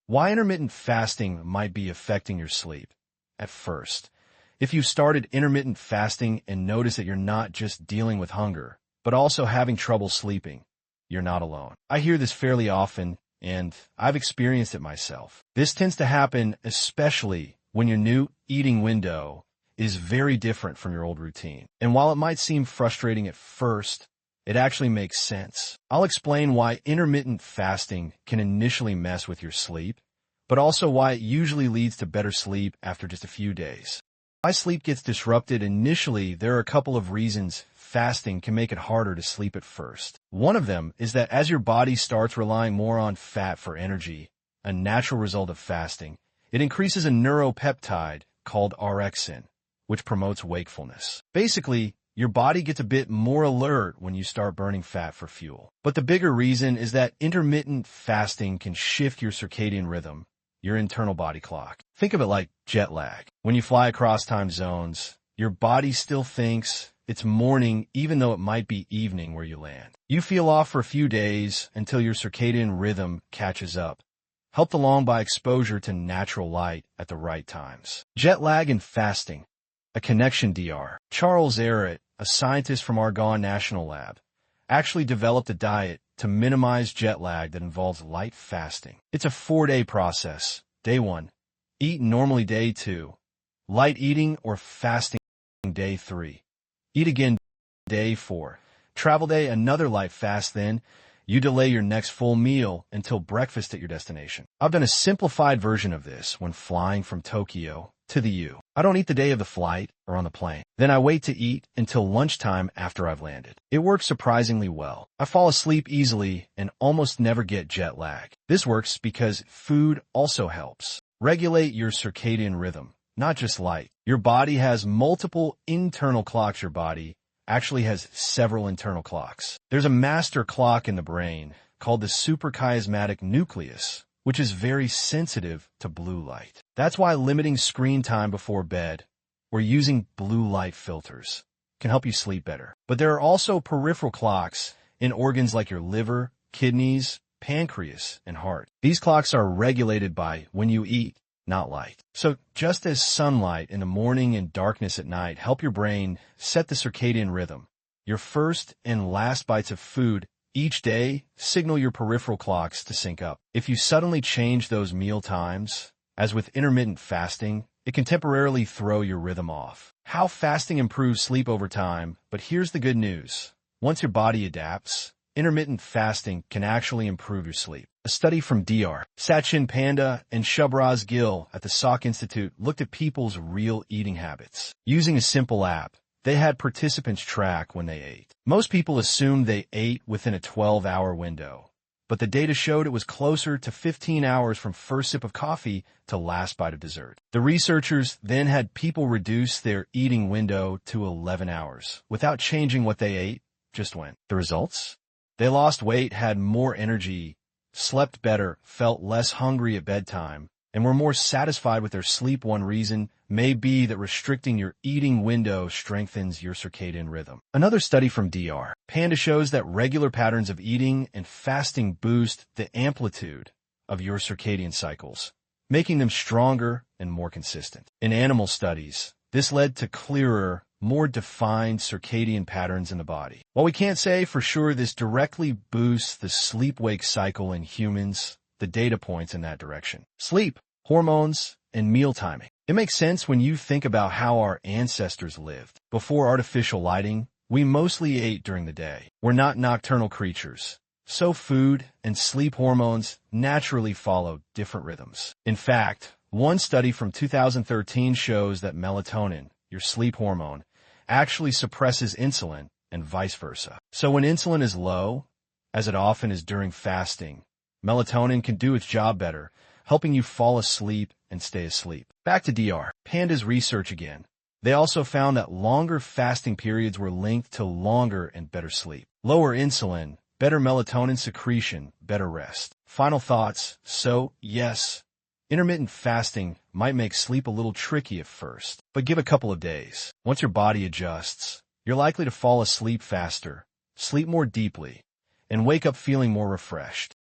Why intermittent fasting might be affecting your sleep. At first, if you started intermittent fasting and notice that you're not just dealing with hunger, but also having trouble sleeping, you're not alone. I hear this fairly often, and I've experienced it myself. This tends to happen especially when your new eating window is very different from your old routine. And while it might seem frustrating at first, it actually makes sense. I'll explain why intermittent fasting can initially mess with your sleep, but also why it usually leads to better sleep after just a few days. Why sleep gets disrupted initially, there are a couple of reasons fasting can make it harder to sleep at first. One of them is that as your body starts relying more on fat for energy, a natural result of fasting, it increases a neuropeptide called orexin, which promotes wakefulness. Basically, your body gets a bit more alert when you start burning fat for fuel. But the bigger reason is that intermittent fasting can shift your circadian rhythm, your internal body clock. Think of it like jet lag. When you fly across time zones, your body still thinks it's morning even though it might be evening where you land. You feel off for a few days until your circadian rhythm catches up, helped along by exposure to natural light at the right times. Jet lag and fasting. A connection, Dr. Charles Arrett, a scientist from Argonne National Lab, actually developed a diet to minimize jet lag that involves light fasting. It's a 4-day process. Day 1, eat normally. Day 2, light eating or fasting. Day 3, eat again. Day 4, travel day, another light fast. Then you delay your next full meal until breakfast at your destination. I've done a simplified version of this when flying from Tokyo to the U. I don't eat the day of the flight or on the plane. Then I wait to eat until lunchtime after I've landed. It works surprisingly well. I fall asleep easily and almost never get jet lag. This works because food also helps regulate your circadian rhythm, not just light. Your body has multiple internal clocks. Your body actually has several internal clocks. There's a master clock in the brain called the suprachiasmatic nucleus, which is very sensitive to blue light. That's why limiting screen time before bed or using blue light filters can help you sleep better. But there are also peripheral clocks in organs like your liver, kidneys, pancreas, and heart. These clocks are regulated by when you eat, not light. So just as sunlight in the morning and darkness at night help your brain set the circadian rhythm, your first and last bites of food each day signal your peripheral clocks to sync up. If you suddenly change those meal times, as with intermittent fasting, it can temporarily throw your rhythm off. How fasting improves sleep over time, but here's the good news. Once your body adapts, intermittent fasting can actually improve your sleep. A study from Dr. Sachin Panda and Shubhraz Gill at the Salk Institute looked at people's real eating habits. Using a simple app, they had participants track when they ate. Most people assumed they ate within a 12-hour window, but the data showed it was closer to 15 hours from first sip of coffee to last bite of dessert. The researchers then had people reduce their eating window to 11 hours without changing what they ate, just went. The results? They lost weight, had more energy, slept better, felt less hungry at bedtime, and were more satisfied with their sleep. One reason may be that restricting your eating window strengthens your circadian rhythm. Another study from Dr. Panda shows that regular patterns of eating and fasting boost the amplitude of your circadian cycles, making them stronger and more consistent. In animal studies, this led to clearer, more defined circadian patterns in the body. While we can't say for sure this directly boosts the sleep-wake cycle in humans, the data points in that direction. Sleep, hormones, and meal timing. It makes sense when you think about how our ancestors lived. Before artificial lighting, we mostly ate during the day. We're not nocturnal creatures, so food and sleep hormones naturally follow different rhythms. In fact, one study from 2013 shows that melatonin, your sleep hormone, actually suppresses insulin and vice versa. So when insulin is low, as it often is during fasting, melatonin can do its job better, helping you fall asleep and stay asleep. Back to Dr. Panda's research again. They also found that longer fasting periods were linked to longer and better sleep. Lower insulin, better melatonin secretion, better rest. Final thoughts. So, yes, intermittent fasting might make sleep a little tricky at first, but give a couple of days. Once your body adjusts, you're likely to fall asleep faster, sleep more deeply, and wake up feeling more refreshed.